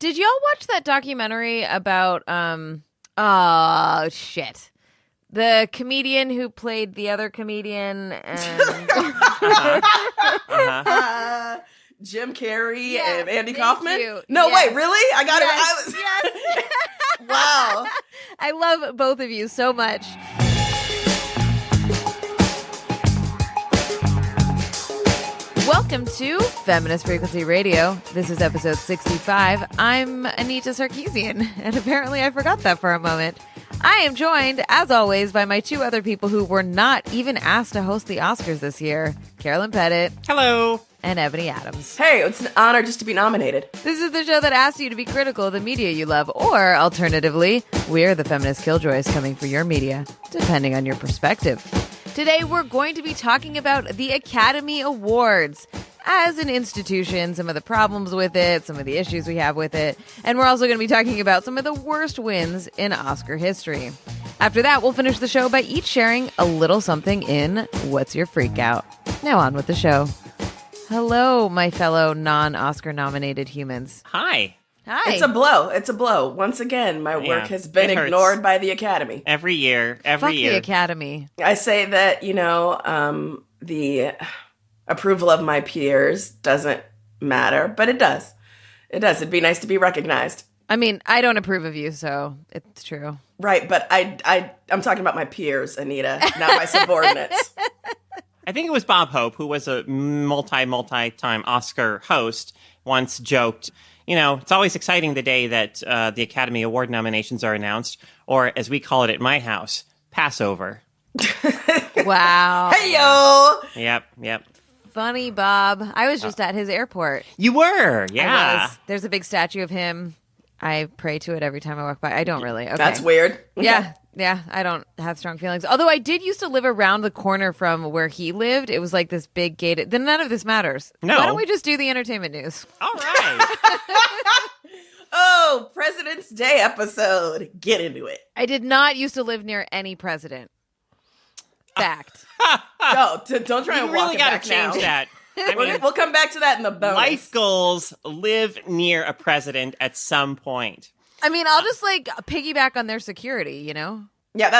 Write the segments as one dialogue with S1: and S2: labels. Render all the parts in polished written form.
S1: Did y'all watch that documentary about oh shit, the comedian who played the other comedian and
S2: Jim Carrey
S1: Yes,
S2: and Andy
S1: thank
S2: Kaufman?
S1: you.
S2: No,
S1: Yes.
S2: wait, really? I got it.
S1: Yes.
S2: Wow.
S1: I love both of you so much. Welcome to Feminist Frequency Radio. This is episode 65. I'm Anita Sarkeesian, and apparently I forgot that for a moment. I am joined, as always, by my two other people who were not even asked to host the Oscars this year, Carolyn Pettit.
S3: Hello.
S1: And Ebony Adams.
S2: Hey, it's an honor just to be nominated.
S1: This is the show that asks you to be critical of the media you love, or alternatively, we're the feminist killjoys coming for your media, depending on your perspective. Today, we're going to be talking about the Academy Awards as an institution, some of the problems with it, some of the issues we have with it, and we're also going to be talking about some of the worst wins in Oscar history. After that, we'll finish the show by each sharing a little something in What's Your Freak-Out? Now on with the show. Hello, my fellow non-Oscar nominated humans.
S3: Hi.
S1: Hi.
S2: It's a blow. It's a blow. Once again, my work has been ignored by the Academy.
S3: Every year.
S1: Fuck the Academy.
S2: I say that, the approval of my peers doesn't matter, but it does. It does. It'd be nice to be recognized.
S1: I mean, I don't approve of you, so it's true.
S2: Right, but I'm talking about my peers, Anita, not my subordinates.
S3: I think it was Bob Hope, who was a multi-time Oscar host, once joked, it's alwaalways exciting the day that the Academy Award nominations are announced, or as we call it at my house, Passover.
S1: Wow.
S2: Hey-yo!
S3: Yep.
S1: Funny, Bob. I was just at his airport.
S3: You were, yeah.
S1: There's a big statue of him. I pray to it every time I walk by. I don't really. Okay.
S2: That's weird.
S1: Yeah. I don't have strong feelings. Although I did used to live around the corner from where he lived. It was like this big gated. Then none of this matters.
S3: No.
S1: Why don't we just do the entertainment news?
S3: All right.
S2: Oh, President's Day episode. Get into it.
S1: I did not used to live near any president. Fact.
S2: No, don't try
S3: You
S2: and
S3: really
S2: walk it
S3: got to
S2: back
S3: change
S2: now.
S3: that. I mean,
S2: We'll come back to that in the bonus.
S3: life goals: live near a president at some point.
S1: I mean, I'll just piggyback on their security,
S2: Yeah,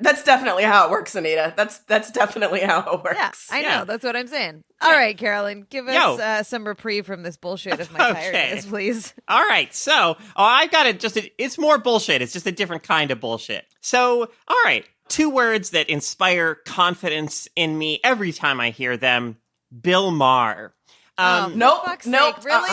S2: that's definitely how it works, Anita. That's definitely how it works.
S1: Yeah, I know.
S3: Yeah.
S1: That's what I'm saying. All right, Carolyn, give us some reprieve from this bullshit of my tiredness, please.
S3: All right, so I've got it's more bullshit. It's just a different kind of bullshit. So, all right, two words that inspire confidence in me every time I hear them: Bill Maher.
S2: Nope,
S1: For fuck's
S2: nope,
S1: sake. Really?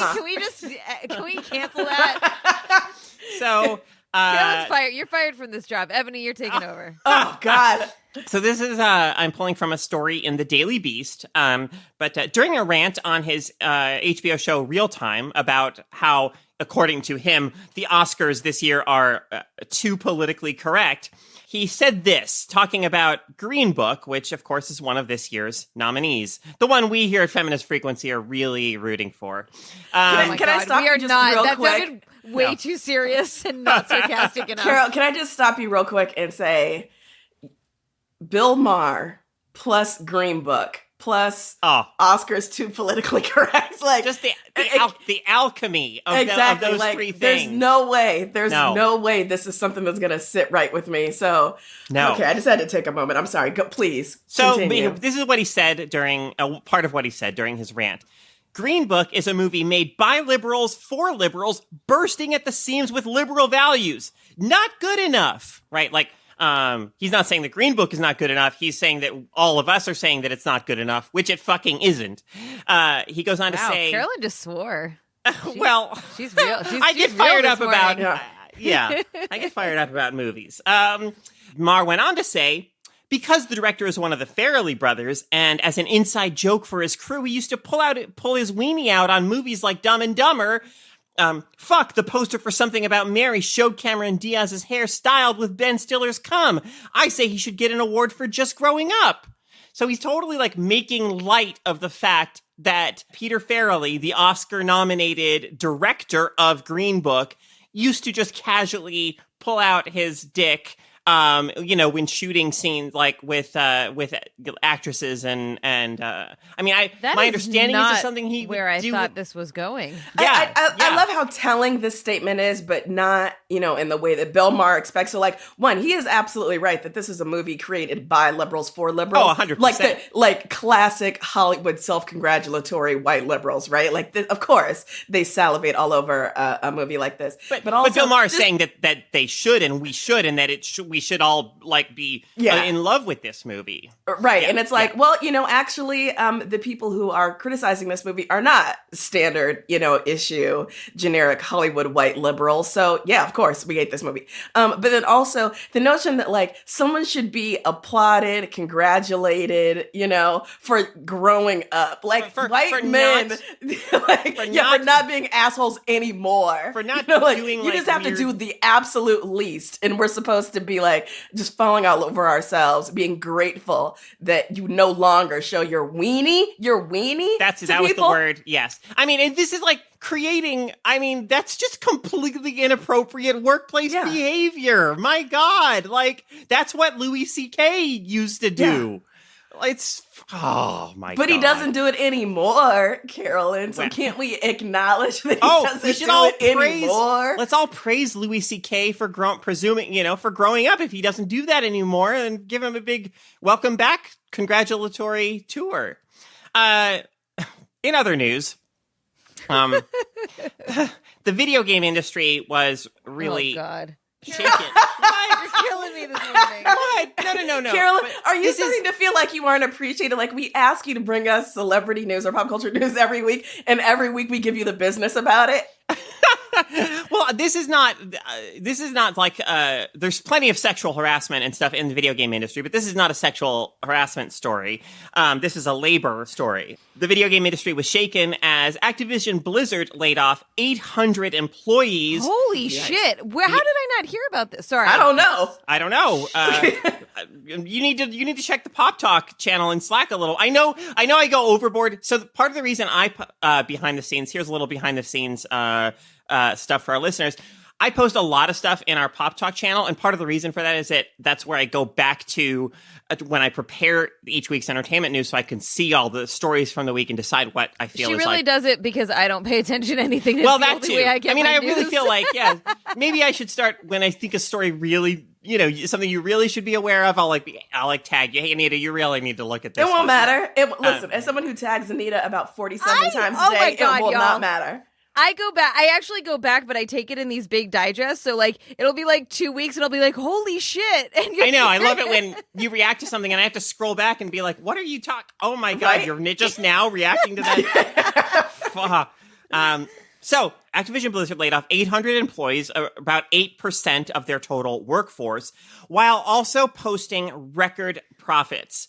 S1: Can we cancel that?
S3: So,
S1: Carolyn's fired. You're fired from this job. Ebony, you're taking over.
S2: Oh, God.
S3: So this is, I'm pulling from a story in the Daily Beast, but during a rant on his HBO show Real Time about how, according to him, the Oscars this year are too politically correct, he said this, talking about Green Book, which, of course, is one of this year's nominees. The one we here at Feminist Frequency are really rooting for.
S2: Can I stop you just real
S1: that
S2: quick?
S1: sounded way too serious and not sarcastic enough.
S2: Carol, can I just stop you real quick and say Bill Maher plus Green Book plus Oscars too politically correct? Like
S3: just the alchemy of,
S2: exactly,
S3: of those three things.
S2: There's no way this is something that's going to sit right with me. So, okay, I just had to take a moment. I'm sorry. Go, please.
S3: So
S2: continue.
S3: this is what he said during part of what he said during his rant. Green Book is a movie made by liberals for liberals, bursting at the seams with liberal values. Not good enough, right? He's not saying that Green Book is not good enough. He's saying that all of us are saying that it's not good enough, which it fucking isn't. He goes on to say,
S1: Carolyn just swore. She's real.
S3: I get fired up about I get fired up about movies. Maher went on to say, because the director is one of the Farrelly brothers, and as an inside joke for his crew, he used to pull his weenie out on movies like Dumb and Dumber. The poster for Something About Mary showed Cameron Diaz's hair styled with Ben Stiller's cum. I say he should get an award for just growing up. So he's totally making light of the fact that Peter Farrelly, the Oscar-nominated director of Green Book, used to just casually pull out his dick when shooting scenes like with actresses and my understanding is something he
S1: where I thought this was going.
S2: Yeah, I love how telling this statement is, but not, in the way that Bill Maher expects. So, one, he is absolutely right that this is a movie created by liberals for liberals.
S3: Oh, 100%.
S2: Like classic Hollywood self-congratulatory white liberals, right? Of course, they salivate all over a movie like this. But
S3: Bill Maher is saying that they should and we should, and that we should all be in love with this movie.
S2: Right. Yeah, and it's actually, the people who are criticizing this movie are not standard, issue, generic Hollywood white liberals. So yeah, of course we hate this movie. But then also the notion that someone should be applauded, congratulated, for growing up, for white men, for not being assholes anymore.
S3: For not doing
S2: you just have to do the absolute least, and we're supposed to be just falling all over ourselves, being grateful that you no longer show your weenie.
S3: That was the word. Yes. And this is creating, that's just completely inappropriate workplace behavior. My God. That's what Louis C.K. used to do. Yeah. But he doesn't do it anymore, Carolyn. So can't we acknowledge that he doesn't do it anymore? Let's all praise Louis C.K. for for growing up. If he doesn't do that anymore, and give him a big welcome back congratulatory tour. In other news, the video game industry was really taken.
S1: You're killing me this morning.
S3: What? No.
S2: Carolyn, are you starting to feel like you aren't appreciated? We ask you to bring us celebrity news or pop culture news every week, and every week we give you the business about it.
S3: Well, this is not there's plenty of sexual harassment and stuff in the video game industry, but this is not a sexual harassment story. This is a labor story. The video game industry was shaken as Activision Blizzard laid off 800 employees.
S1: Holy shit. How did I not hear about this? Sorry.
S2: I don't know.
S3: You need to check the Pop Talk channel in Slack a little. I know I go overboard. So part of the reason behind the scenes, here's a little behind the scenes stuff for our listeners. I post a lot of stuff in our Pop Talk channel, and part of the reason for that is that that's where I go back to when I prepare each week's entertainment news, so I can see all the stories from the week and decide what I feel.
S1: She really does it because I don't pay attention to anything.
S3: Well, that too.
S1: I
S3: really feel maybe I should start when I think a story really, something you really should be aware of. I'll tag you. Hey, Anita, you really need to look at this.
S2: It won't matter. Listen, as someone who tags Anita about 47 times a day, it will not matter.
S1: I actually go back, but I take it in these big digests. So it'll be 2 weeks and I'll be holy shit. And
S3: I know. I love it when you react to something and I have to scroll back and be like, what are you talking? Oh my God, right? You're just now reacting to that. So Activision Blizzard laid off 800 employees, about 8% of their total workforce, while also posting record profits.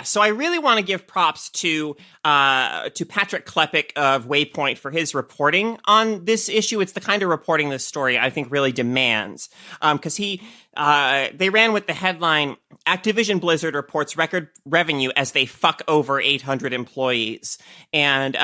S3: So I really want to give props to Patrick Klepek of Waypoint for his reporting on this issue. It's the kind of reporting this story I think really demands. Because they ran with the headline, Activision Blizzard reports record revenue as they fuck over 800 employees. And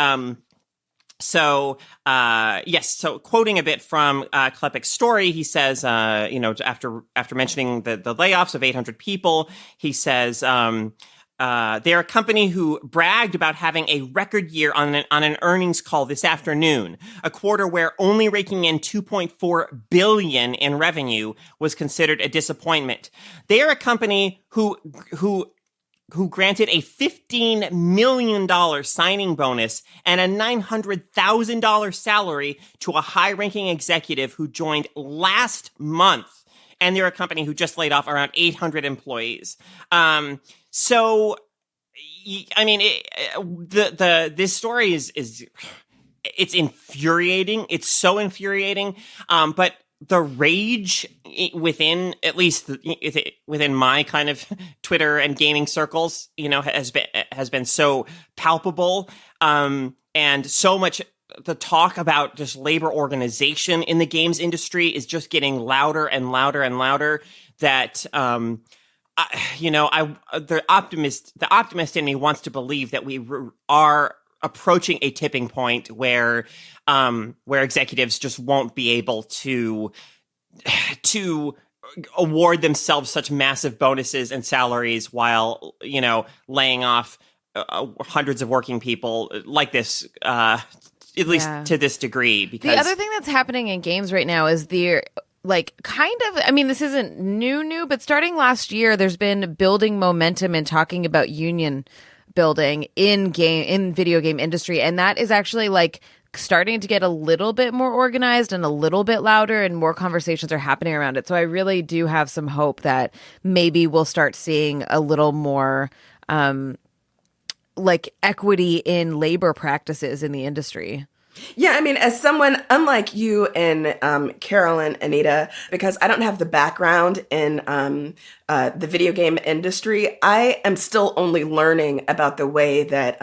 S3: So quoting a bit from Klepek's story, he says, after mentioning the layoffs of 800 people, he says, they're a company who bragged about having a record year on an earnings call this afternoon, a quarter where only raking in $2.4 billion in revenue was considered a disappointment. They are a company who granted a $15 million signing bonus and a $900,000 salary to a high-ranking executive who joined last month. And they're a company who just laid off around 800 employees. This story is it's infuriating. It's so infuriating. But the rage within, at least within my kind of Twitter and gaming circles, has been so palpable. And so much the talk about just labor organization in the games industry is just getting louder and louder and louder that, the optimist in me wants to believe that we are approaching a tipping point where executives just won't be able to to award themselves such massive bonuses and salaries while, laying off hundreds of working people like this, at least to this degree. Because
S1: the other thing that's happening in games right now is this isn't new, but starting last year, there's been building momentum and talking about union building in video game industry. And that is actually starting to get a little bit more organized and a little bit louder, and more conversations are happening around it. So I really do have some hope that maybe we'll start seeing a little more equity in labor practices in the industry.
S2: Yeah, I mean, as someone unlike you and Carolyn, Anita, because I don't have the background in the video game industry, I am still only learning about the way that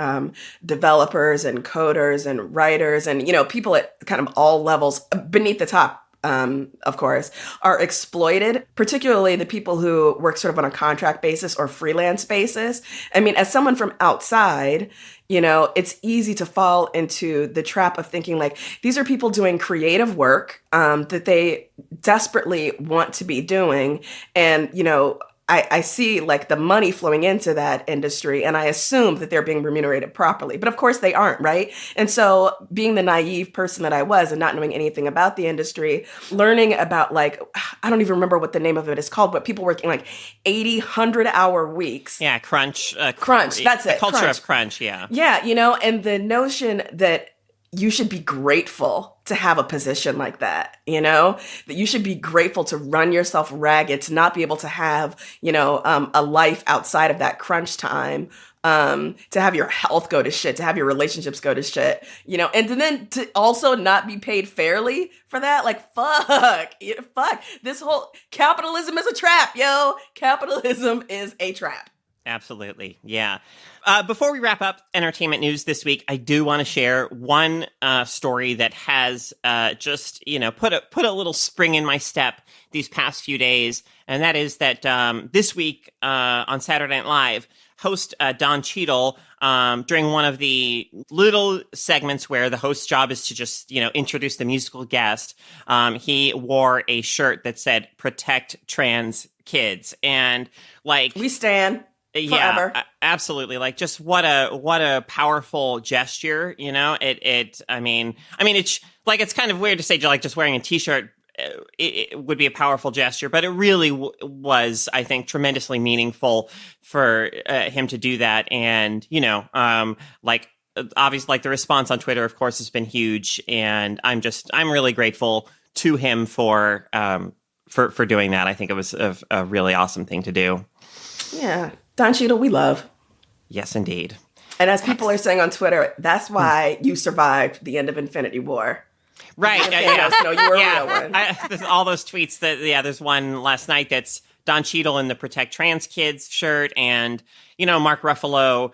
S2: developers and coders and writers and, people at kind of all levels beneath the top, of course, are exploited, particularly the people who work sort of on a contract basis or freelance basis. I mean, as someone from outside, it's easy to fall into the trap of thinking these are people doing creative work that they desperately want to be doing. And, I see the money flowing into that industry, and I assume that they're being remunerated properly. But of course they aren't, right? And so being the naive person that I was and not knowing anything about the industry, learning about I don't even remember what the name of it is called, but people working 80, 100-hour weeks.
S3: Yeah, crunch.
S2: Crunch, that's it.
S3: The culture of crunch, yeah.
S2: Yeah, and the notion that you should be grateful to have a position like that, that you should be grateful to run yourself ragged, to not be able to have, a life outside of that crunch time, to have your health go to shit, to have your relationships go to shit, and then to also not be paid fairly for that. Fuck. This whole capitalism is a trap, yo. Capitalism is a trap.
S3: Absolutely. Yeah. Before we wrap up entertainment news this week, I do want to share one story that has just, put a little spring in my step these past few days. And that is that this week on Saturday Night Live, host Don Cheadle, during one of the little segments where the host's job is to just, introduce the musical guest, he wore a shirt that said "Protect Trans Kids." And
S2: we stand. Forever.
S3: Yeah, absolutely. Just what a powerful gesture, it's it's kind of weird to say just wearing a t-shirt it would be a powerful gesture, but it really was, I think, tremendously meaningful for him to do that. And, obviously, the response on Twitter, of course, has been huge. And I'm really grateful to him for doing that. I think it was a really awesome thing to do.
S2: Yeah. Don Cheadle, we love.
S3: Yes, indeed.
S2: And as people are saying on Twitter, that's why you survived the end of Infinity War.
S3: Right.
S2: No, you were a real one.
S3: All those tweets there's one last night that's Don Cheadle in the Protect Trans Kids shirt, and, Mark Ruffalo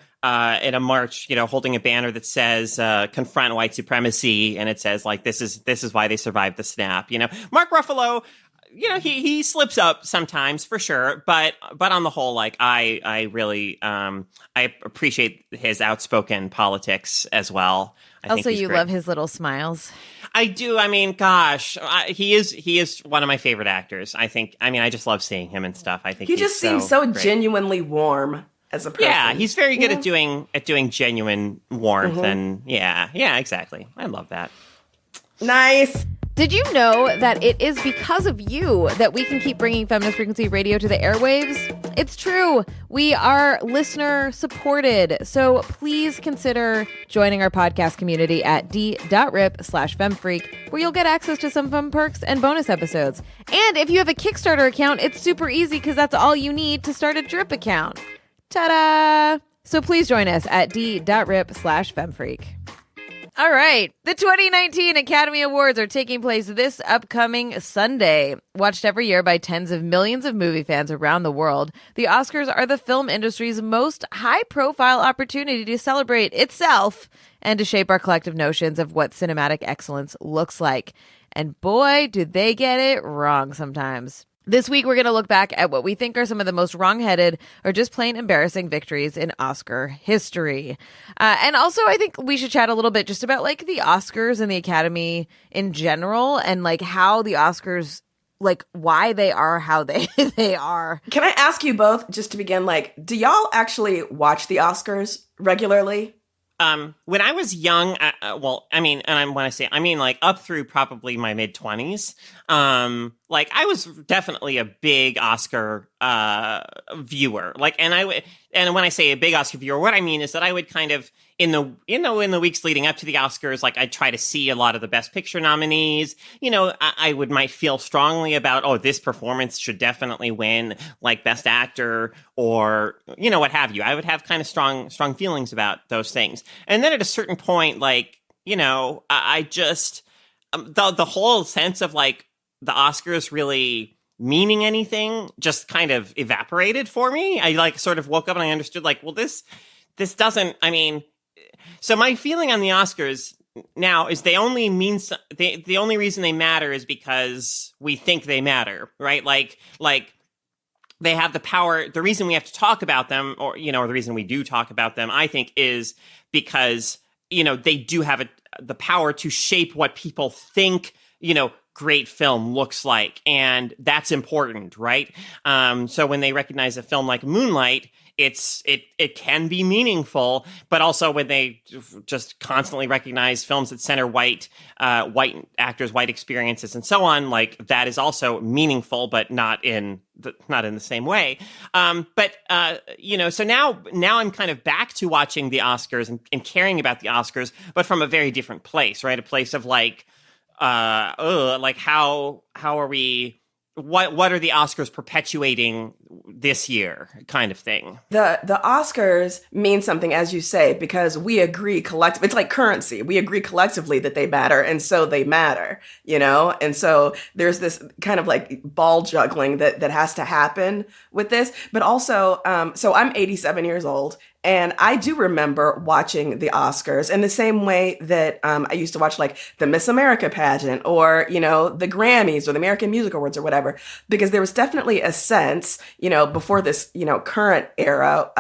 S3: in a march, holding a banner that says, confront white supremacy. And it says, this is why they survived the snap. Mark Ruffalo, he slips up sometimes for sure, but on the whole, I really, I appreciate his outspoken politics as well. I think
S1: you love his little smiles.
S3: I do. I mean, gosh, he is one of my favorite actors. I just love seeing him and stuff. I think
S2: he just seems so
S3: great.
S2: Genuinely warm as a person.
S3: Yeah, he's very good at doing genuine warmth, and yeah, exactly. I love that.
S2: Nice.
S1: Did you know that it is because of you that we can keep bringing Feminist Frequency Radio to the airwaves? It's true. We are listener supported. So please consider joining our podcast community at d.rip/femfreak, where you'll get access to some fun perks and bonus episodes. And if you have a Kickstarter account, it's super easy because that's all you need to start a drip account. Ta-da! So please join us at d.rip/femfreak. All right. The 2019 Academy Awards are taking place this upcoming Sunday. Watched every year by tens of millions of movie fans around the world, the Oscars are the film industry's most high-profile opportunity to celebrate itself and to shape our collective notions of what cinematic excellence looks like. And boy, do they get it wrong sometimes. This week, we're going to look back at what we think are some of the most wrong-headed or just plain embarrassing victories in Oscar history. And also, I think we should chat a little bit just about the Oscars and the Academy in general, and how the Oscars like why they are how they are.
S2: Can I ask you both, just to begin, like, do y'all actually watch the Oscars regularly?
S3: When I was young, when I say, I mean, like, up through probably my mid-20s, like, I was definitely a big Oscar, viewer. Like, and when I say a big Oscar viewer, what I mean is that I would kind of, in the weeks leading up to the Oscars, like, I'd try to see a lot of the Best Picture nominees. You know, I might feel strongly about, oh, this performance should definitely win, like, Best Actor, or, you know, what have you. I would have kind of strong feelings about those things. And then at a certain point, like, you know, I just, the whole sense of, like, the Oscars really meaning anything just kind of evaporated for me. I, like, sort of woke up and I understood, like, well, this doesn't, I mean, so my feeling on the Oscars now is they only mean, the only reason they matter is because we think they matter, right? Like they have the power. The reason we have to talk about them, or, you know, or the reason we do talk about them, I think, is because, you know, they do have the power to shape what people think, you know, great film looks like. And that's important, right? So when they recognize a film like Moonlight, it can be meaningful, but also when they just constantly recognize films that center white actors, white experiences, and so on, like, that is also meaningful, but not in the same way. You know, so now I'm kind of back to watching the Oscars and caring about the Oscars, but from a very different place, right? A place of like how are we? What are the Oscars perpetuating this year, kind of thing?
S2: The Oscars mean something, as you say, because we agree collectively. It's like currency. We agree collectively that they matter, and so they matter, you know? And so there's this kind of like ball juggling that has to happen with this. But also, so I'm 87 years old, and I do remember watching the Oscars in the same way that I used to watch like the Miss America pageant, or, you know, the Grammys or the American Music Awards or whatever, because there was definitely a sense, you know, before this, you know, current era,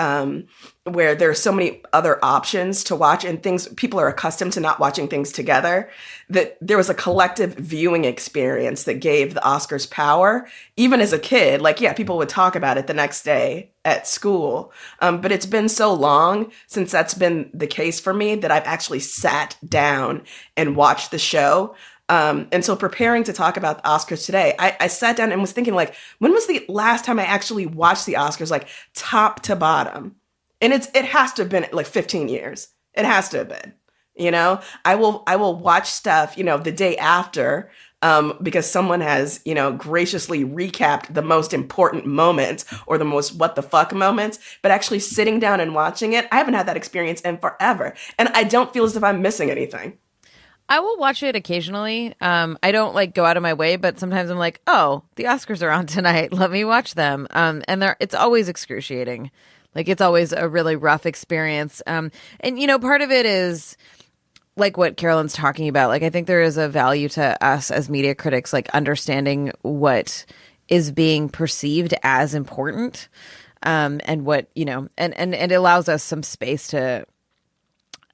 S2: where there are so many other options to watch and things, people are accustomed to not watching things together, that there was a collective viewing experience that gave the Oscars power. Even as a kid, like, yeah, people would talk about it the next day at school. But it's been so long since that's been the case for me that I've actually sat down and watched the show. And so preparing to talk about the Oscars today, I sat down and was thinking, like, when was the last time I actually watched the Oscars, like, top to bottom? And it has to have been like 15 years. It has to have been, you know. I will watch stuff, you know, the day after, because someone has, you know, graciously recapped the most important moments or the most what the fuck moments. But actually sitting down and watching it, I haven't had that experience in forever, and I don't feel as if I'm missing anything.
S1: I will watch it occasionally. I don't like go out of my way, but sometimes I'm like, oh, the Oscars are on tonight. Let me watch them. And it's always excruciating. Like, it's always a really rough experience. And, you know, part of it is like what Carolyn's talking about. Like, I think there is a value to us as media critics, like understanding what is being perceived as important, and what, you know, and it allows us some space to,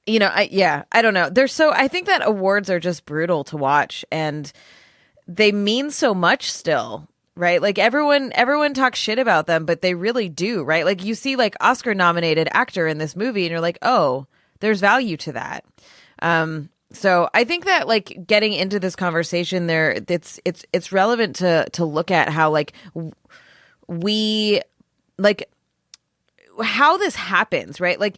S1: you know, I don't know. I think that awards are just brutal to watch, and they mean so much still. Right? Like, everyone talks shit about them, but they really do, right? Like, you see like Oscar nominated actor in this movie and you're like, oh, there's value to that. So I think that, like, getting into this conversation there, it's relevant to look at how, like, we, like, how this happens, right? Like,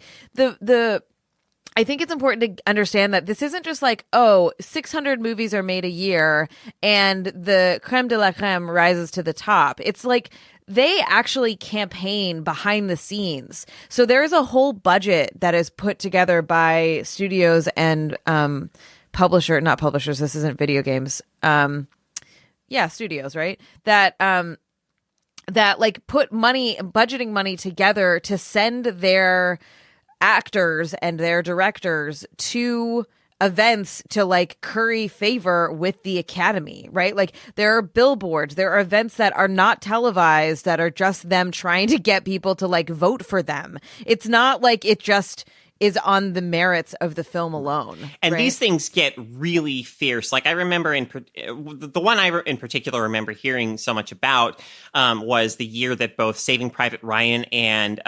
S1: I think it's important to understand that this isn't just like, oh, 600 movies are made a year and the creme de la creme rises to the top. It's like they actually campaign behind the scenes. So there's a whole budget that is put together by studios and not publishers. This isn't video games. Studios, right? That like put budgeting money together to send their actors and their directors to events to like curry favor with the Academy, right? Like, there are billboards, there are events that are not televised that are just them trying to get people to like vote for them. It's not like it just is on the merits of the film alone.
S3: And
S1: right?
S3: these things get really fierce. Like I remember the one I in particular remember hearing so much about was the year that both Saving Private Ryan and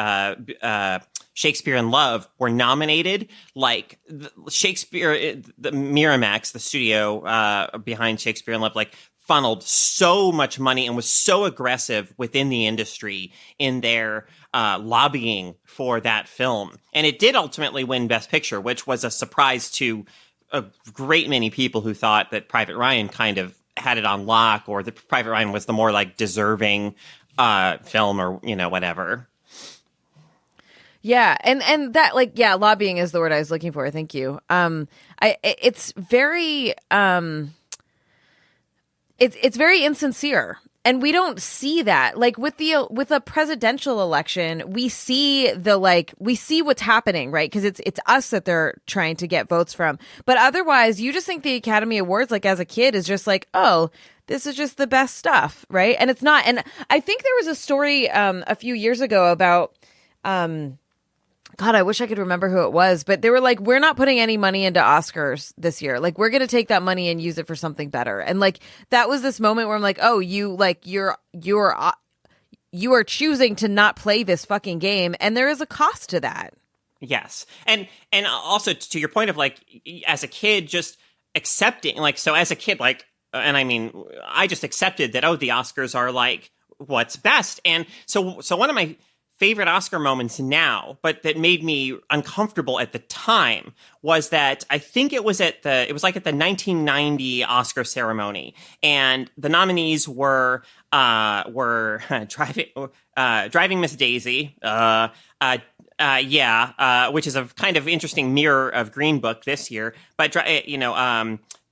S3: Shakespeare in Love were nominated. Like Shakespeare, the Miramax, the studio behind Shakespeare in Love, like funneled so much money and was so aggressive within the industry in their lobbying for that film. And it did ultimately win Best Picture, which was a surprise to a great many people who thought that Private Ryan kind of had it on lock, or that Private Ryan was the more like deserving film, or, you know, whatever.
S1: Yeah, and that, like, yeah, lobbying is the word I was looking for. Thank you. It's very it's very insincere. And we don't see that. Like with a presidential election, we see what's happening, right? Because it's us that they're trying to get votes from. But otherwise, you just think the Academy Awards, like as a kid, is just like, oh, this is just the best stuff, right? And it's not. And I think there was a story a few years ago about God, I wish I could remember who it was, but they were like, we're not putting any money into Oscars this year. Like, we're going to take that money and use it for something better. And like, that was this moment where I'm like, oh, you're choosing to not play this fucking game. And there is a cost to that.
S3: Yes. And also to your point of like, as a kid, just accepting, like, so as a kid, like, and I mean, I just accepted that, oh, the Oscars are like what's best. And so one of my favorite Oscar moments now, but that made me uncomfortable at the time, was that I think it was at the 1990 Oscar ceremony, and the nominees were Driving Miss Daisy, which is a kind of interesting mirror of Green Book this year, but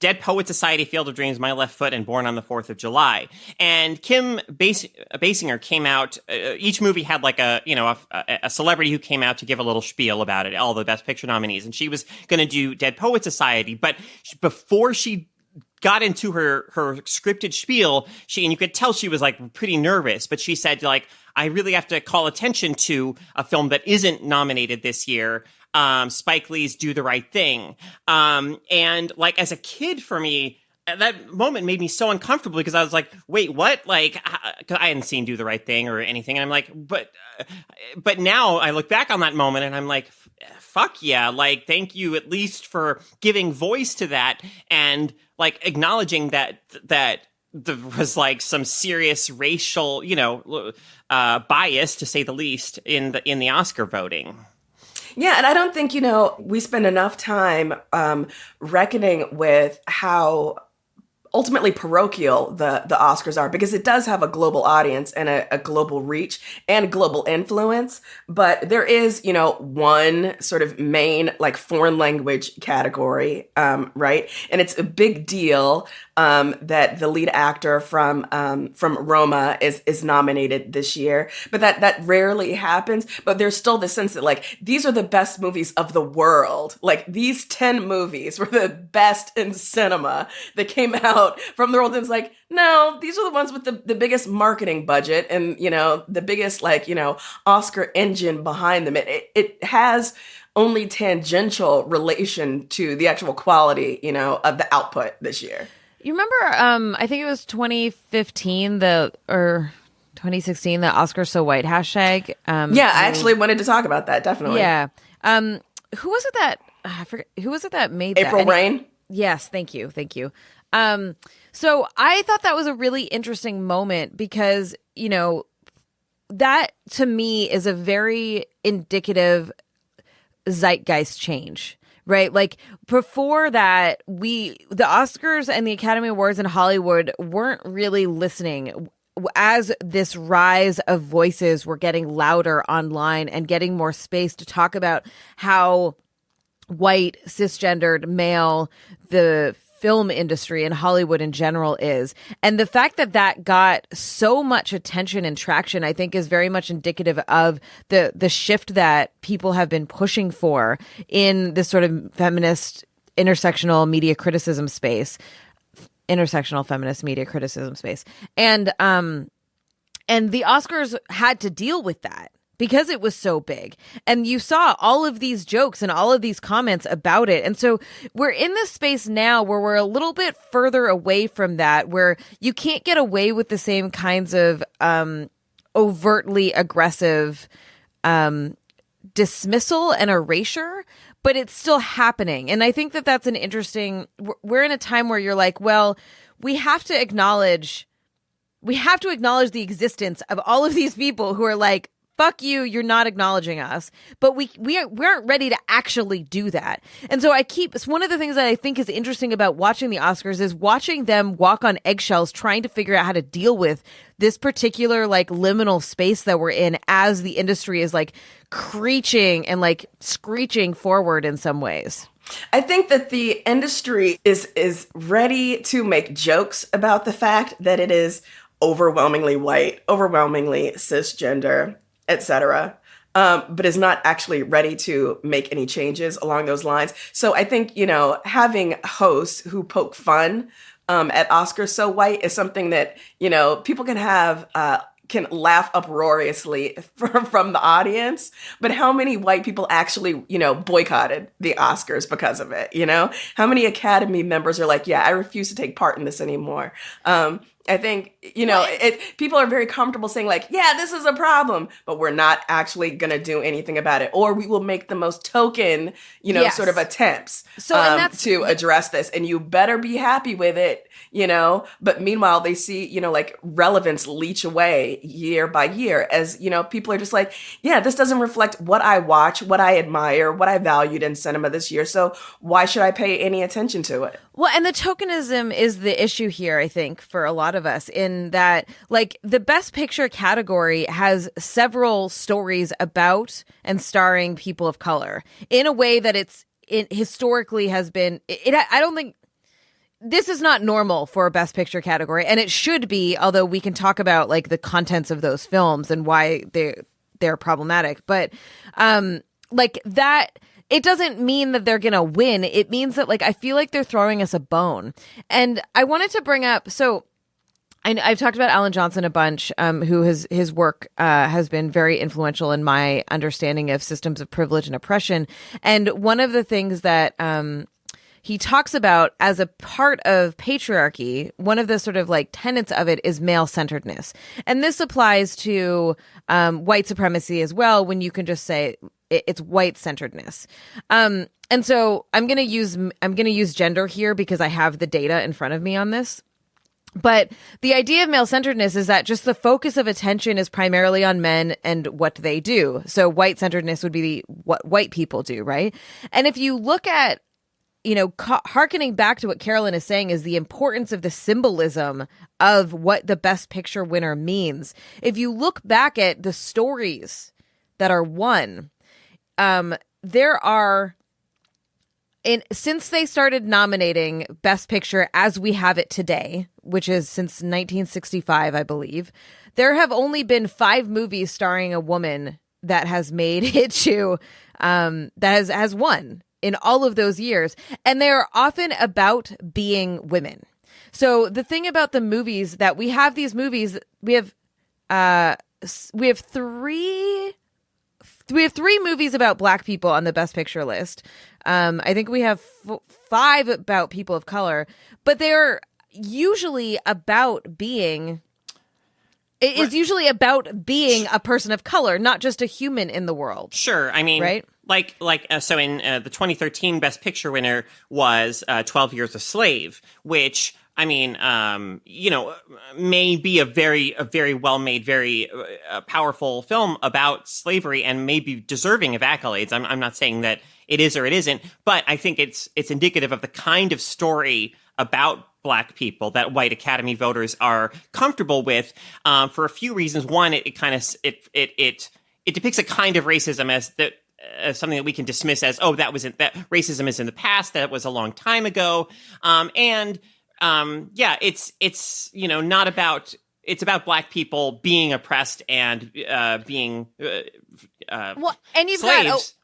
S3: Dead Poet Society, Field of Dreams, My Left Foot, and Born on the 4th of July. And Kim Basinger came out. Each movie had like a celebrity who came out to give a little spiel about it, all the Best Picture nominees. And she was going to do Dead Poet Society. But before she got into her scripted spiel, and you could tell she was like pretty nervous, but she said, like, I really have to call attention to a film that isn't nominated this year. Spike Lee's Do the Right Thing. And like, as a kid, for me, that moment made me so uncomfortable, because I was like, wait, what? Like, cause I hadn't seen Do the Right Thing or anything. And I'm like, but now I look back on that moment and I'm like, fuck yeah. Like, thank you at least for giving voice to that, and like acknowledging that there was like some serious racial, bias, to say the least, in the Oscar voting.
S2: Yeah, and I don't think, we spend enough time reckoning with how ultimately parochial the Oscars are, because it does have a global audience and a global reach and global influence. But there is, one sort of main like foreign language category, right? And it's a big deal that the lead actor from Roma is nominated this year. But that rarely happens. But there's still the sense that like, these are the best movies of the world. Like, these 10 movies were the best in cinema that came out from the world. And it's like, no, these are the ones with the biggest marketing budget and, the biggest like, Oscar engine behind them. It has only tangential relation to the actual quality, of the output this year.
S1: You remember, I think it was 2015, or 2016, the Oscar So White hashtag.
S2: Yeah, I actually wanted to talk about that, definitely.
S1: Yeah. Who was it that, I forget, who was it that made that?
S2: April Rain?
S1: Yes, thank you. So I thought that was a really interesting moment, because, that to me is a very indicative zeitgeist change. Right? Like, before that, the Oscars and the Academy Awards in Hollywood weren't really listening. As this rise of voices were getting louder online and getting more space to talk about how white, cisgendered, male the film industry and Hollywood in general is. And the fact that got so much attention and traction, I think, is very much indicative of the shift that people have been pushing for in this sort of feminist intersectional media criticism space. Intersectional feminist media criticism space. And the Oscars had to deal with that. because it was so big. And you saw all of these jokes and all of these comments about it. And so we're in this space now where we're a little bit further away from that, where you can't get away with the same kinds of overtly aggressive dismissal and erasure, but it's still happening. And I think that that's an interesting, we're in a time where you're like, well, we have to acknowledge the existence of all of these people who are like, fuck you, you're not acknowledging us. But we aren't ready to actually do that. And so it's one of the things that I think is interesting about watching the Oscars is watching them walk on eggshells, trying to figure out how to deal with this particular like liminal space that we're in as the industry is like creaching and like screeching forward in some ways.
S2: I think that the industry is ready to make jokes about the fact that it is overwhelmingly white, overwhelmingly cisgender, etc., but is not actually ready to make any changes along those lines. So I think, having hosts who poke fun at Oscars So White is something that, people can laugh uproariously from the audience, but how many white people actually, boycotted the Oscars because of it? How many Academy members are like, yeah, I refuse to take part in this anymore. I think, people are very comfortable saying like, yeah, this is a problem, but we're not actually going to do anything about it. Or we will make the most token,
S1: Yes.
S2: sort of attempts
S1: to
S2: address this. And you better be happy with it, But meanwhile, they see, like relevance leach away year by year as, people are just like, yeah, this doesn't reflect what I watch, what I admire, what I valued in cinema this year. So why should I pay any attention to it?
S1: Well, and the tokenism is the issue here, I think, for a lot of us, in that, like, the Best Picture category has several stories about and starring people of color in a way that it historically has been. I don't think this is not normal for a Best Picture category, and it should be. Although we can talk about like the contents of those films and why they're problematic, but like that. It doesn't mean that they're going to win. It means that, like, I feel like they're throwing us a bone. And I wanted to bring up, so I've talked about Alan Johnson a bunch, who his work has been very influential in my understanding of systems of privilege and oppression. And one of the things that he talks about as a part of patriarchy, one of the sort of like tenets of it is male-centeredness. And this applies to white supremacy as well, when you can just say it's white-centeredness. And so I'm going to use gender here because I have the data in front of me on this. But the idea of male-centeredness is that just the focus of attention is primarily on men and what they do. So white-centeredness would be what white people do, right? And if you look at, hearkening back to what Carolyn is saying is the importance of the symbolism of what the Best Picture winner means. If you look back at the stories that are won, there are, since they started nominating Best Picture as we have it today, which is since 1965, I believe, there have only been 5 movies starring a woman that has made it to, that has won in all of those years. And they're often about being women. So the thing about the movies that we have, these movies, we have 3 movies about Black people on the Best Picture list. I think we have 5 about people of color, but they're usually about being. It is usually about being a person of color, not just a human in the world.
S3: Sure, I mean,
S1: right?
S3: So in the 2013 Best Picture winner was 12 Years a Slave, which, I mean, may be a very well-made, very powerful film about slavery and may be deserving of accolades. I'm not saying that it is or it isn't, but I think it's indicative of the kind of story about Black people that white Academy voters are comfortable with, for a few reasons. One, it depicts a kind of racism as something that we can dismiss as, that racism is in the past, that was a long time ago, it's not about. It's about Black people being oppressed and being
S1: and you've
S3: slaves.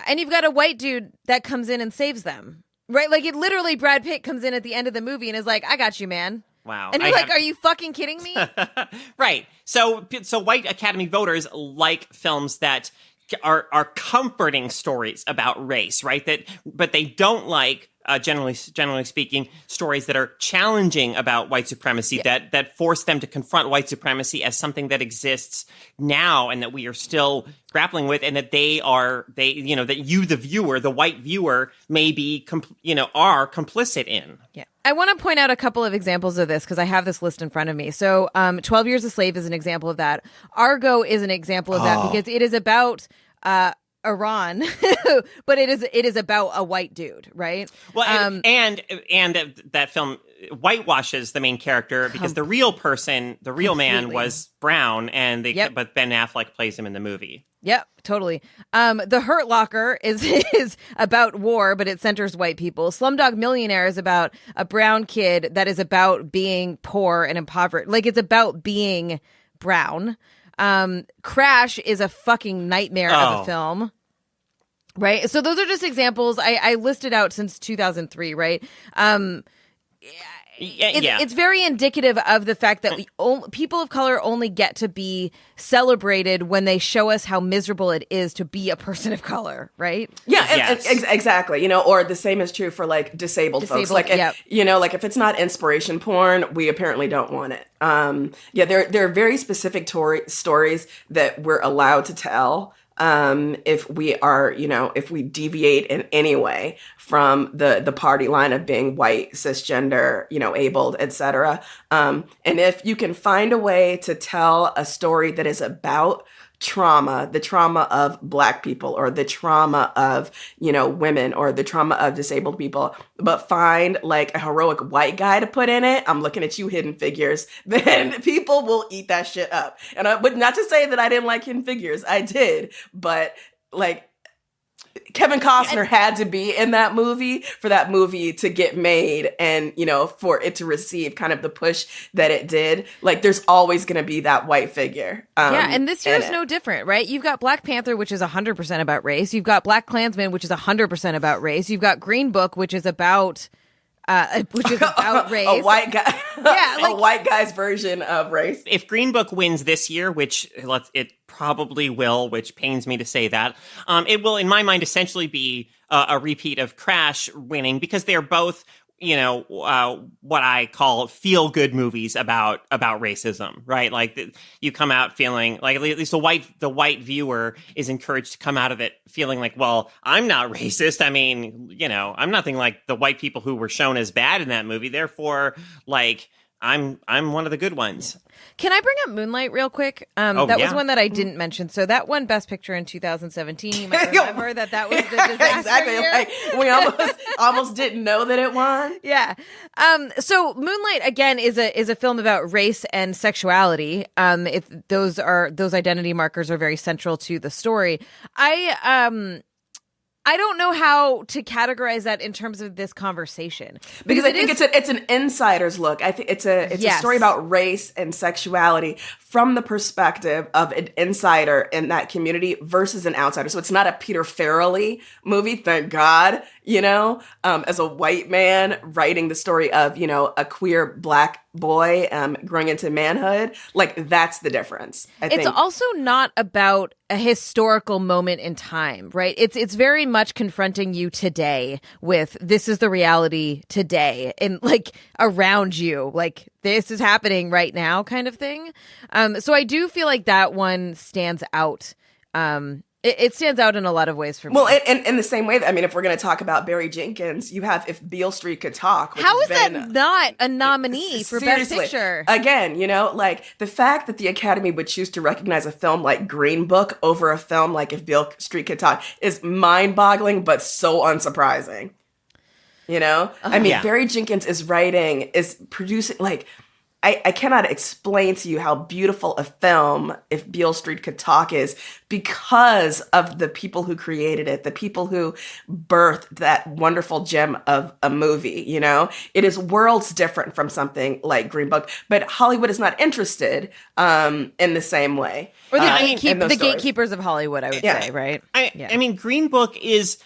S1: and you've got a white dude that comes in and saves them. Right, like it literally. Brad Pitt comes in at the end of the movie and is like, "I got you, man."
S3: Wow.
S1: And you're like, are you fucking kidding me?
S3: Right. So white Academy voters like films that are comforting stories about race, right? But they don't like, generally speaking, stories that are challenging about white supremacy, that force them to confront white supremacy as something that exists now and that we are still grappling with, and that that you, the viewer, the white viewer, may be, are complicit in.
S1: Yeah. I want to point out a couple of examples of this because I have this list in front of me. So 12 Years a Slave is an example of that. Argo is an example of that because it is about Iran, but it is about a white dude, right?
S3: Well, and that film whitewashes the main character because the real man was brown, and but Ben Affleck plays him in the movie.
S1: Yep, totally. The Hurt Locker is about war, but it centers white people. Slumdog Millionaire is about a brown kid that is about being poor and impoverished. Like, it's about being brown. Crash is a fucking nightmare of a film. Right. So those are just examples I listed out since 2003. Right. It's very indicative of the fact that people of color only get to be celebrated when they show us how miserable it is to be a person of color, right?
S2: Yeah, exactly. Or the same is true for like disabled folks. Like, like if it's not inspiration porn, we apparently don't want it. There are very specific stories that we're allowed to tell. If we deviate in any way from the party line of being white, cisgender, abled, etc. And if you can find a way to tell a story that is about trauma, the trauma of Black people or the trauma of, women or the trauma of disabled people, but find like a heroic white guy to put in it, I'm looking at you, Hidden Figures, then people will eat that shit up. And not to say that I didn't like Hidden Figures, I did, but like, Kevin Costner had to be in that movie for that movie to get made and, for it to receive kind of the push that it did. Like, there's always going to be that white figure.
S1: And this year's no different, right? You've got Black Panther, which is 100% about race. You've got Black Klansman, which is 100% about race. You've got Green Book, which is about race.
S2: A white guy. A white guy's version of race.
S3: If Green Book wins this year, which it probably will, which pains me to say that, it will, in my mind, essentially be a repeat of Crash winning because they're both, what I call feel-good movies about racism, right? Like you come out feeling like at least the white viewer is encouraged to come out of it feeling like, well, I'm not racist. I mean, I'm nothing like the white people who were shown as bad in that movie. Therefore, like, I'm one of the good ones.
S1: Can I bring up Moonlight real quick? That was one that I didn't mention. So that won Best Picture in 2017. You might remember that was the disaster year.
S2: Like, we almost didn't know that it won.
S1: Yeah. So Moonlight again is a film about race and sexuality. Those identity markers are very central to the story. I don't know how to categorize that in terms of this conversation
S2: because I think it's an insider's look. I think it's a story about race and sexuality from the perspective of an insider in that community versus an outsider. So it's not a Peter Farrelly movie, thank God, as a white man writing the story of, a queer Black boy growing into manhood. Like, that's the difference.
S1: It's also not about a historical moment in time, right? It's very much confronting you today with this is the reality today and like around you, like this is happening right now kind of thing. So I do feel like that one stands out. It stands out in a lot of ways for me.
S2: Well, in the same way, if we're going to talk about Barry Jenkins, you have If Beale Street Could Talk.
S1: How is that not a nominee for Best Picture?
S2: Again, like the fact that the Academy would choose to recognize a film like Green Book over a film like If Beale Street Could Talk is mind-boggling, but so unsurprising. Barry Jenkins is producing, like, I cannot explain to you how beautiful a film If Beale Street Could Talk is because of the people who created it, the people who birthed that wonderful gem of a movie, It is worlds different from something like Green Book, but Hollywood is not interested in the same way.
S1: Or the gatekeepers of Hollywood, I would say, right?
S3: I mean, Green Book is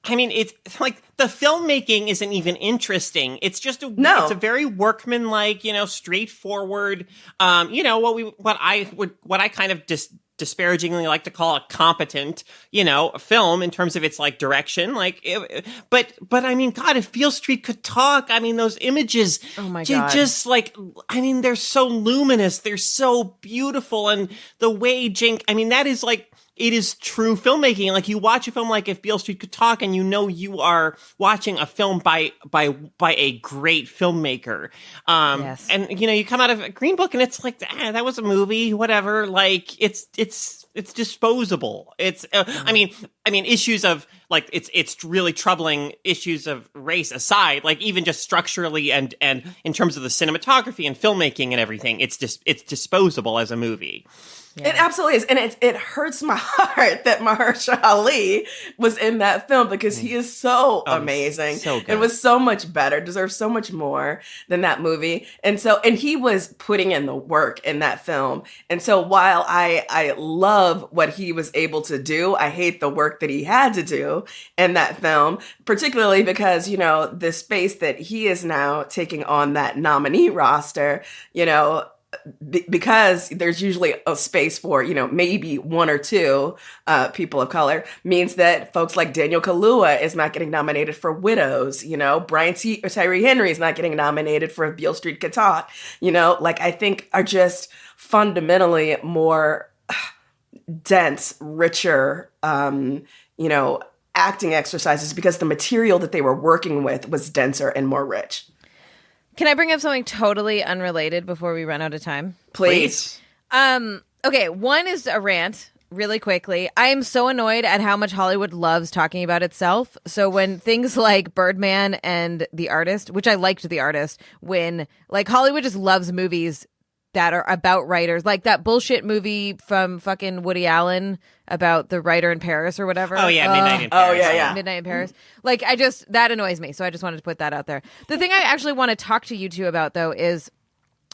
S3: I mean, it's like the filmmaking isn't even interesting. It's just
S2: No.
S3: It's a very workmanlike, straightforward, what I kind of disparagingly like to call a competent, film in terms of its like direction. But I mean, God, if Beale Street could talk, I mean, those images,
S1: oh my God,
S3: just like, I mean, they're so luminous, they're so beautiful, and the way that is like. It is true filmmaking. Like, you watch a film like If Beale Street Could Talk, and you are watching a film by a great filmmaker.
S1: Yes.
S3: And you come out of Green Book, and it's like, that was a movie, whatever. Like, it's disposable. It's I mean issues of like it's really troubling issues of race aside, like even just structurally and in terms of the cinematography and filmmaking and everything, it's disposable as a movie.
S2: Yeah. It absolutely is. And it hurts my heart that Mahershala Ali was in that film, because he is so amazing.
S3: So good.
S2: And was so much better, deserves so much more than that movie. And he was putting in the work in that film. And so while I love what he was able to do, I hate the work that he had to do in that film, particularly because, the space that he is now taking on that nominee roster, because there's usually a space for, maybe one or two people of color, means that folks like Daniel Kaluuya is not getting nominated for Widows, Brian Tyree Henry is not getting nominated for Beale Street Could Talk, I think are just fundamentally more dense, richer, acting exercises, because the material that they were working with was denser and more rich.
S1: Can I bring up something totally unrelated before we run out of time?
S2: Please.
S1: Okay, one is a rant really quickly. I am so annoyed at how much Hollywood loves talking about itself. So when things like Birdman and The Artist, which I liked The Artist, when like Hollywood just loves movies that are about writers, like that bullshit movie from fucking Woody Allen about the writer in Paris or whatever.
S3: Oh yeah, Midnight in Paris.
S2: Oh yeah.
S1: Midnight in Paris. Like, that annoys me. So I just wanted to put that out there. The thing I actually want to talk to you two about, though, is,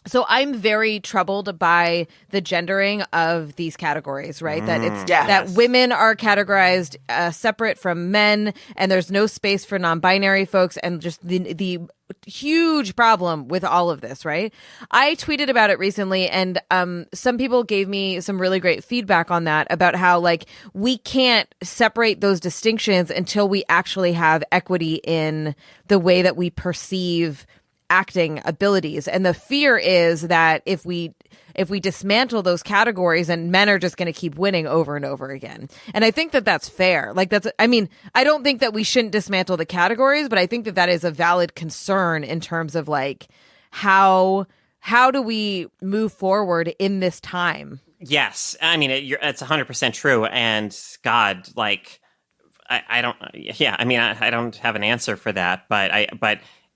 S1: so I'm very troubled by the gendering of these categories, right? That it's that women are categorized separate from men, and there's no space for non-binary folks, and just the huge problem with all of this, right? I tweeted about it recently, and some people gave me some really great feedback on that, about how like we can't separate those distinctions until we actually have equity in the way that we perceive acting abilities. And the fear is that if we dismantle those categories, and men are just going to keep winning over and over again. And I think that that's fair. Like, I don't think that we shouldn't dismantle the categories, but I think that is a valid concern in terms of like how do we move forward in this time? Yes. I mean, it's 100% true. And God, like, I don't have an answer for that, but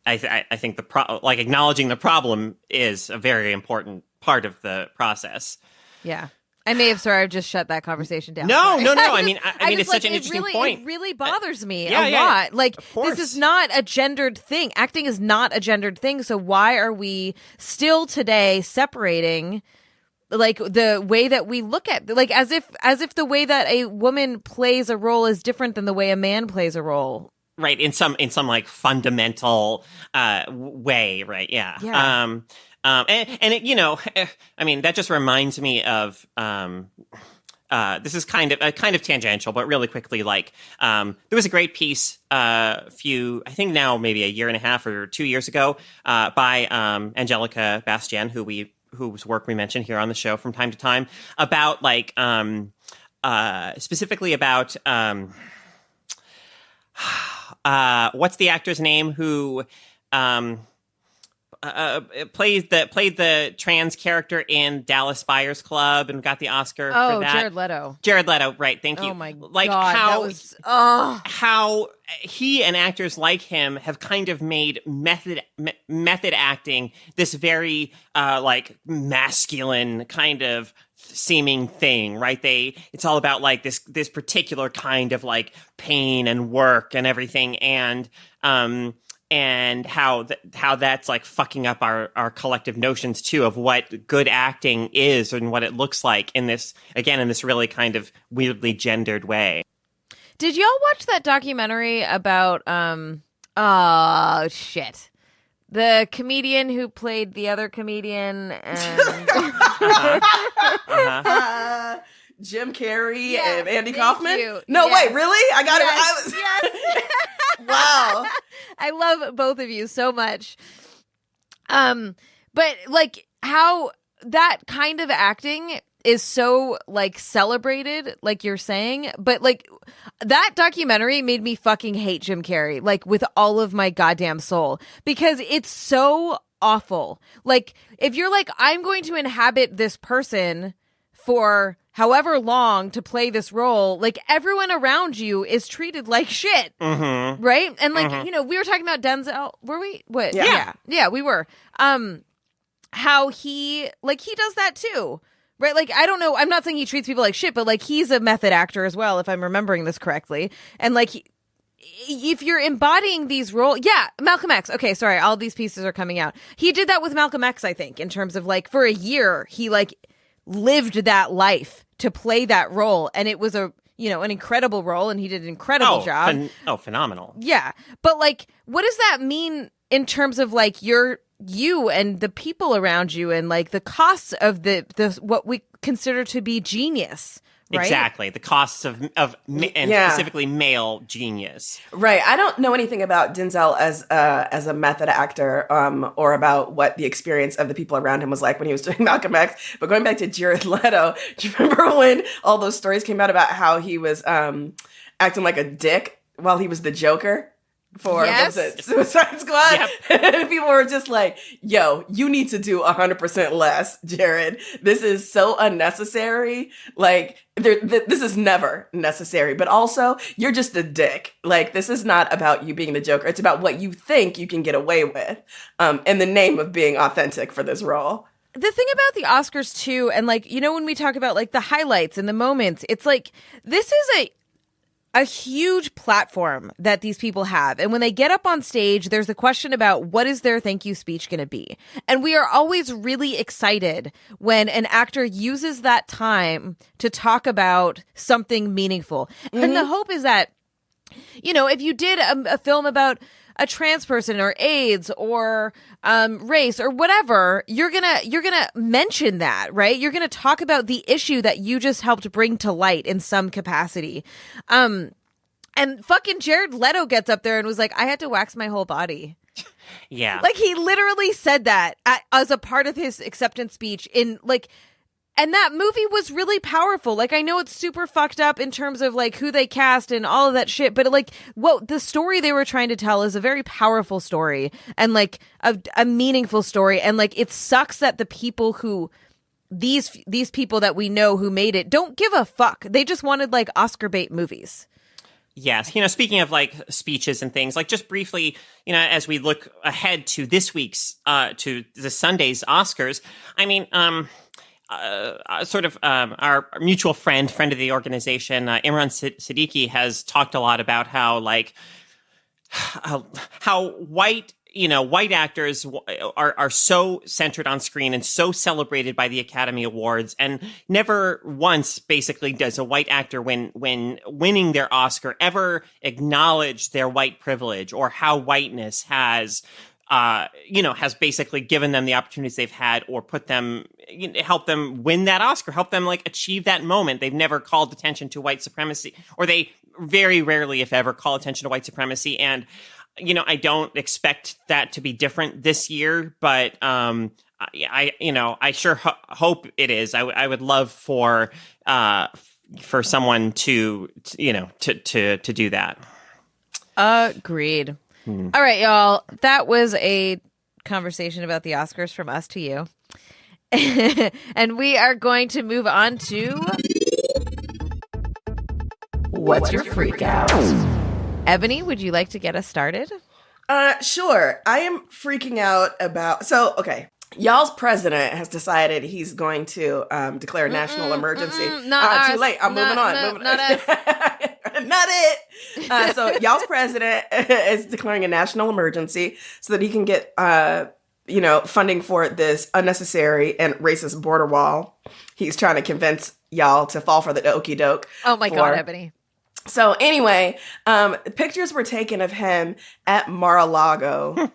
S1: I think acknowledging the problem is a very important part of the process. Yeah. I may have sort of just shut that conversation down. No. I mean, it's such an interesting point. It really bothers me a lot. Like, this is not a gendered thing. Acting is not a gendered thing. So why are we still today separating like the way that we look at, like, as if the way that a woman plays a role is different than the way a man plays a role? Right, in some like fundamental way, right? Yeah. And it, I mean, that just reminds me of this is kind of tangential, but really quickly, like there was a great piece I think now maybe a year and a half or 2 years ago by Angelica Bastien, whose work we mention here on the show from time to time, about like specifically about what's the actor's name who played the trans character in Dallas Buyers Club and got the Oscar for that? Jared Leto. Jared Leto, right? Thank you. Oh my God, how he and actors like him have kind of made method acting this very like masculine kind of seeming thing, right? It's all about like this particular kind of like pain and work and everything, and how that's like fucking up our collective notions too of what good acting is and what it looks like in this really kind of weirdly gendered way. Did y'all watch that documentary about oh shit, the comedian who played the other comedian and
S2: Jim Carrey and Andy Kaufman?
S1: You.
S2: No,
S1: yes.
S2: wait, really? I got
S1: yes.
S2: it.
S1: Yes.
S2: Wow.
S1: I love both of you so much. But like how that kind of acting is so like celebrated, like you're saying, but like that documentary made me fucking hate Jim Carrey, like with all of my goddamn soul, because it's so awful. Like if you're like, I'm going to inhabit this person for however long to play this role, like everyone around you is treated like shit.
S3: Mm-hmm.
S1: Right? And like, you know, we were talking about Denzel. Were we? What? Yeah, we were. How he does that too. Right? Like, I don't know. I'm not saying he treats people like shit, but like he's a method actor as well, if I'm remembering this correctly. And like, if you're embodying these roles, Malcolm X. Okay, sorry. All these pieces are coming out. He did that with Malcolm X, I think, in terms of like, for a year, he like lived that life to play that role. And it was an incredible role, and he did an incredible job.
S3: Phenomenal.
S1: Yeah. But like, what does that mean in terms of like you and the people around you and like the costs of the what we consider to be genius, right?
S3: Exactly. The costs of specifically male genius.
S2: Right. I don't know anything about Denzel as a method actor or about what the experience of the people around him was like when he was doing Malcolm X. But going back to Jared Leto, do you remember when all those stories came out about how he was acting like a dick while he was the Joker? For Suicide Squad. Yep. And people were just like, yo, you need to do 100% less, Jared. This is so unnecessary. Like, this is never necessary. But also, you're just a dick. Like, this is not about you being the Joker. It's about what you think you can get away with in the name of being authentic for this role.
S1: The thing about the Oscars, too, and like, you know, when we talk about like the highlights and the moments, it's like, this is a huge platform that these people have. And when they get up on stage, there's a question about what is their thank you speech going to be? And we are always really excited when an actor uses that time to talk about something meaningful. Mm-hmm. And the hope is that, you know, if you did a film about a trans person or AIDS or race or whatever, you're gonna mention that, right? You're gonna talk about the issue that you just helped bring to light in some capacity. And fucking Jared Leto gets up there and was like, I had to wax my whole body.
S3: Yeah.
S1: Like he literally said that as a part of his acceptance speech in like, and that movie was really powerful. Like, I know it's super fucked up in terms of like who they cast and all of that shit, but like what the story they were trying to tell is a very powerful story and like a meaningful story. And like, it sucks that the people who these people that we know who made it don't give a fuck. They just wanted like Oscar bait movies.
S3: Yes. You know, speaking of like speeches and things, like just briefly, you know, as we look ahead to this week's, to the Sunday's Oscars, I mean, our mutual friend of the organization, Imran Siddiqui, has talked a lot about how white actors are so centered on screen and so celebrated by the Academy Awards, and never once basically does a white actor when winning their Oscar ever acknowledge their white privilege or how whiteness has basically given them the opportunities they've had or put them, help them win that Oscar, help them like achieve that moment. They've never called attention to white supremacy, or they very rarely, if ever, call attention to white supremacy. And, you know, I don't expect that to be different this year, but I sure hope it is. I would love for someone to do that.
S1: Agreed. All right, y'all. That was a conversation about the Oscars from us to you. And we are going to move on to What's Your Freak Out? Ebony, would you like to get us started?
S2: Sure. I am freaking out about... So, okay. Y'all's president has decided he's going to declare a national emergency. Too late. I'm moving on.
S1: Not us.
S2: Not it. So y'all's president is declaring a national emergency so that he can get, funding for this unnecessary and racist border wall. He's trying to convince y'all to fall for the okie doke.
S1: Oh my God, Ebony.
S2: So anyway, pictures were taken of him at Mar-a-Lago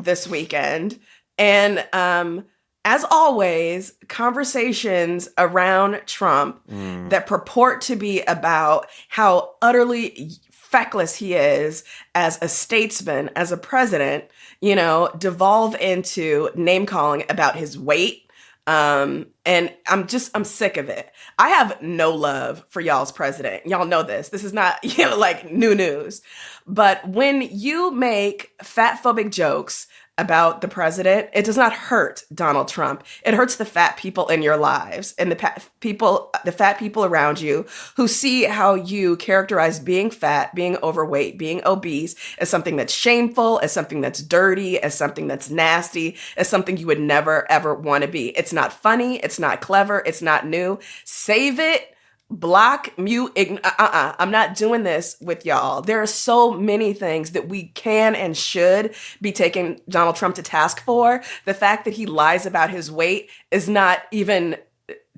S2: this weekend. And as always, conversations around Trump that purport to be about how utterly feckless he is as a statesman, as a president, devolve into name calling about his weight. And I'm sick of it. I have no love for y'all's president. Y'all know this. This is not, like new news. But when you make fat phobic jokes about the president, it does not hurt Donald Trump. It hurts the fat people in your lives and the fat people around you who see how you characterize being fat, being overweight, being obese as something that's shameful, as something that's dirty, as something that's nasty, as something you would never, ever want to be. It's not funny. It's not clever. It's not new. Save it. Block, mute, I'm not doing this with y'all. There are so many things that we can and should be taking Donald Trump to task for. The fact that he lies about his weight is not even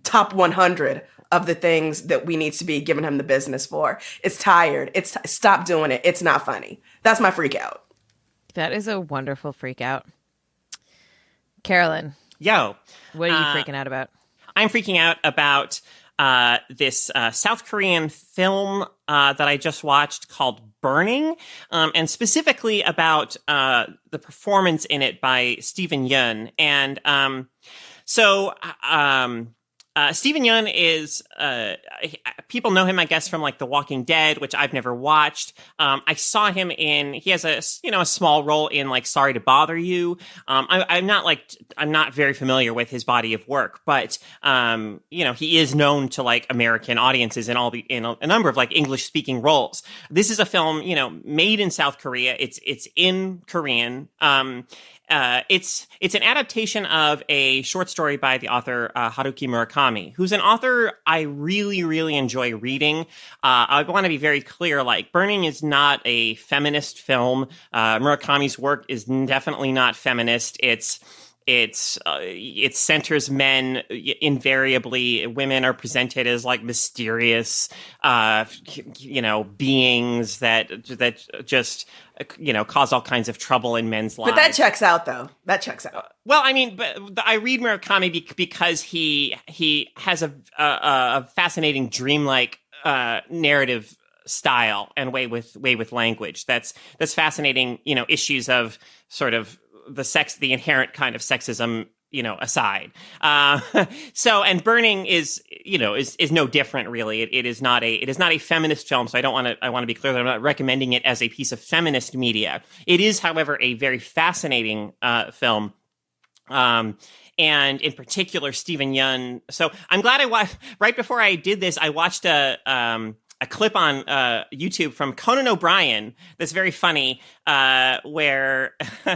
S2: top 100 of the things that we need to be giving him the business for. It's tired. Stop doing it. It's not funny. That's my freak out.
S1: That is a wonderful freak out. Carolyn.
S3: Yo.
S1: What are you freaking out about?
S3: I'm freaking out about this South Korean film that I just watched called Burning, and specifically about the performance in it by Steven Yeun. And Steven Yeun is, people know him, I guess, from like The Walking Dead, which I've never watched. I saw him he has a small role in like Sorry to Bother You. I'm not very familiar with his body of work, but, he is known to like American audiences in a number of like English speaking roles. This is a film, made in South Korea. It's in Korean. It's an adaptation of a short story by the author Haruki Murakami, who's an author I really, really enjoy reading. I want to be very clear, like, Burning is not a feminist film. Murakami's work is definitely not feminist. It centers men. Invariably, women are presented as like mysterious, beings that just, cause all kinds of trouble in men's lives.
S2: But that checks out, though. That checks out.
S3: Well, I mean, but I read Murakami because he has a fascinating dreamlike narrative style and way with language. That's fascinating. Issues of sort of the inherent kind of sexism, aside. And Burning is no different, really. It is not a feminist film. So I want to be clear that I'm not recommending it as a piece of feminist media. It is, however, a very fascinating film. And in particular, Steven Yeun. So I'm glad right before I did this, I watched a clip on YouTube from Conan O'Brien that's very funny, where,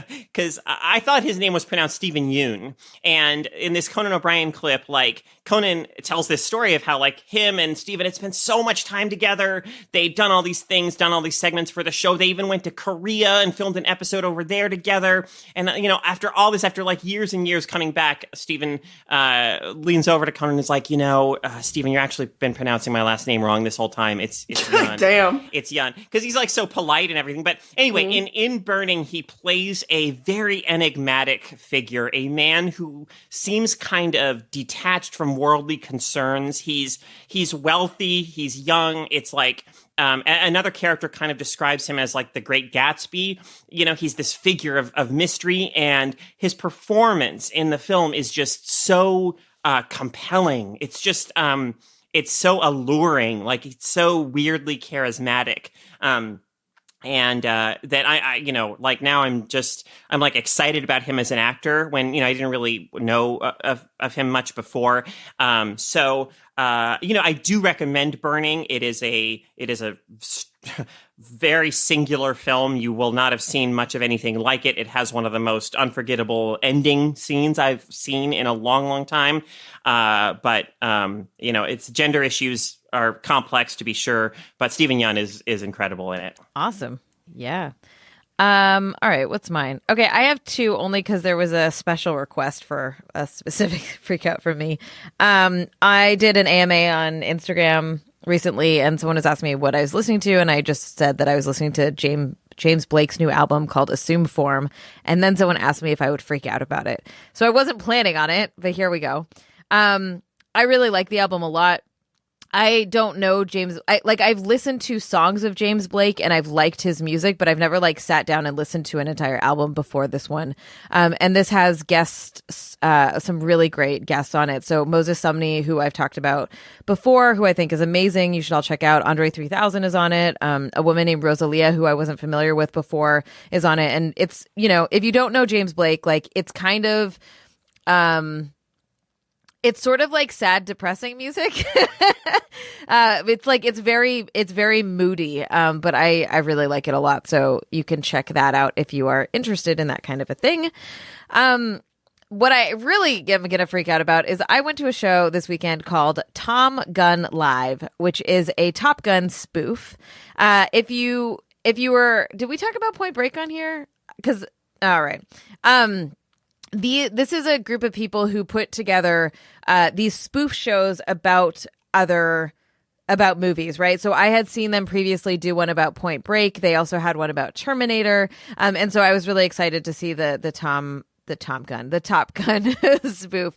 S3: because I thought his name was pronounced Steven Yeun. And in this Conan O'Brien clip, like, Conan tells this story of how, like, him and Steven had spent so much time together. They'd done all these things, done all these segments for the show. They even went to Korea and filmed an episode over there together. And, after all this, after like years and years coming back, Steven leans over to Conan and is like, Steven, you're actually been pronouncing my last name wrong this whole time. It's Yeun.
S2: Damn.
S3: It's Yeun. Because he's like so polite and everything. But anyway, in Burning, he plays a very enigmatic figure, a man who seems kind of detached from worldly concerns. He's wealthy, he's young. It's like another character kind of describes him as like the Great Gatsby. He's this figure of mystery, and his performance in the film is just so compelling. It's just it's so alluring, like it's so weirdly charismatic. That I like now I'm like excited about him as an actor when, I didn't really know of him much before. I do recommend Burning. It is a very singular film. You will not have seen much of anything like it. It has one of the most unforgettable ending scenes I've seen in a long, long time. But its gender issues are complex, to be sure, but Steven Yeun is incredible in it.
S1: Awesome. Yeah. All right, what's mine? Okay, I have two only because there was a special request for a specific freak out from me. I did an AMA on Instagram recently, and someone was asking me what I was listening to, and I just said that I was listening to James Blake's new album called Assume Form, and then someone asked me if I would freak out about it. So I wasn't planning on it, but here we go. I really like the album a lot. I don't know James. I've listened to songs of James Blake and I've liked his music, but I've never sat down and listened to an entire album before this one. And this has guests, some really great guests on it. So Moses Sumney, who I've talked about before, who I think is amazing. You should all check out. Andre 3000 is on it. A woman named Rosalia, who I wasn't familiar with before, is on it. And it's, if you don't know James Blake, it's kind of, it's sort of sad, depressing music. It's very moody. But I really like it a lot. So you can check that out if you are interested in that kind of a thing. What I really am going to freak out about is I went to a show this weekend called Tom Gun Live, which is a Top Gun spoof. If you were, did we talk about Point Break on here? All right. This is a group of people who put together these spoof shows about movies, right? So I had seen them previously do one about Point Break. They also had one about Terminator, and so I was really excited to see the Top Gun spoof.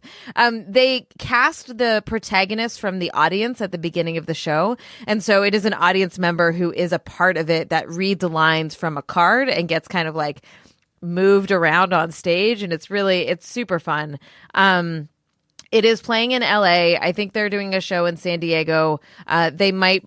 S1: They cast the protagonist from the audience at the beginning of the show, and so it is an audience member who is a part of it that reads lines from a card and gets kind of moved around on stage, and it's super fun. It is playing in LA. I think they're doing a show in San Diego. It might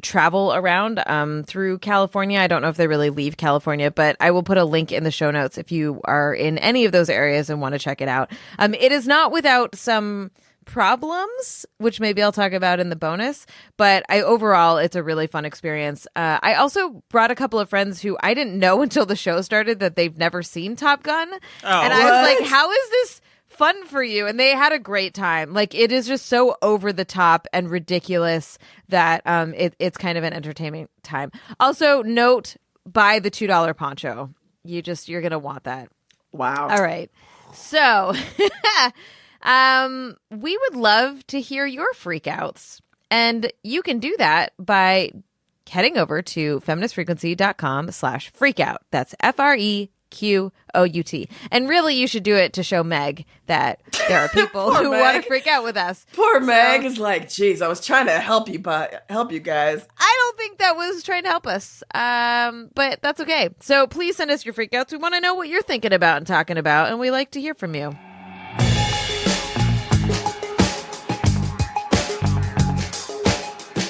S1: travel around through California. I don't know if they really leave California, but I will put a link in the show notes if you are in any of those areas and want to check it out. It is not without some problems, which maybe I'll talk about in the bonus, but overall it's a really fun experience. I also brought a couple of friends who I didn't know until the show started that they've never seen Top Gun. And I was like, how is this fun for you? And they had a great time. It is just so over the top and ridiculous that it's kind of an entertainment time. Also, note, buy the $2 poncho. You're gonna want that.
S2: Wow.
S1: All right, so we would love to hear your freakouts, and you can do that by heading over to feministfrequency.com/freakout. That's FREQOUT. And really, you should do it to show Meg that there are people who want to freak out with us.
S2: Poor Meg is geez, I was trying to help you guys.
S1: I don't think that was trying to help us. But that's okay. So please send us your freakouts. We want to know what you're thinking about and talking about, and we like to hear from you.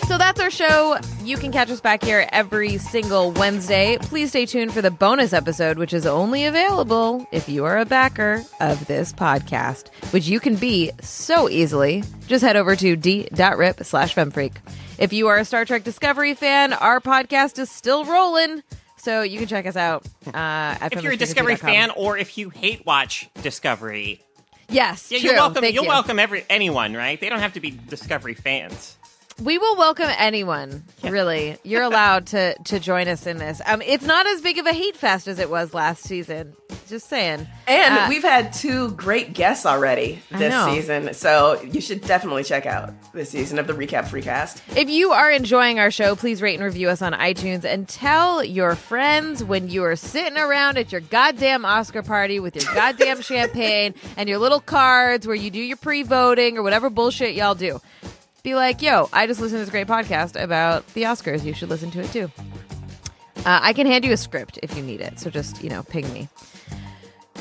S1: So that's our show. You can catch us back here every single Wednesday. Please stay tuned for the bonus episode, which is only available if you are a backer of this podcast, which you can be so easily. Just head over to d.rip/femfreak. If you are a Star Trek Discovery fan, our podcast is still rolling, so you can check us out at
S3: if you're a Discovery fan or if you hate watch Discovery.
S1: Yes,
S3: yeah,
S1: true.
S3: You'll welcome anyone, right? They don't have to be Discovery fans.
S1: We will welcome anyone, really. You're allowed to join us in this. It's not as big of a hate fest as it was last season. Just saying.
S2: And we've had 2 great guests already this season, so you should definitely check out this season of the Recap Freecast.
S1: If you are enjoying our show, please rate and review us on iTunes and tell your friends when you are sitting around at your goddamn Oscar party with your goddamn champagne and your little cards where you do your pre-voting or whatever bullshit y'all do. Be like, yo, I just listened to this great podcast about the Oscars. You should listen to it too. I can hand you a script if you need it. So just, ping me.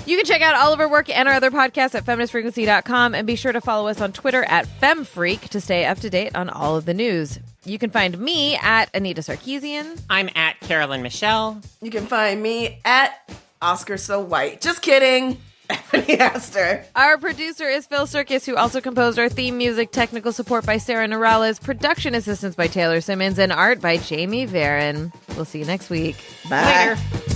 S1: You can check out all of our work and our other podcasts at feministfrequency.com, and be sure to follow us on Twitter at FemFreak to stay up to date on all of the news. You can find me at Anita Sarkeesian.
S3: I'm at Carolyn Michelle.
S2: You can find me at Oscar So White. Just kidding. Ebony Astor.
S1: Our producer is Phil Circus, who also composed our theme music. Technical support by Sarah Norales, production assistance by Taylor Simmons, and art by Jamie Varon. We'll see you next week.
S2: Bye.
S3: Later.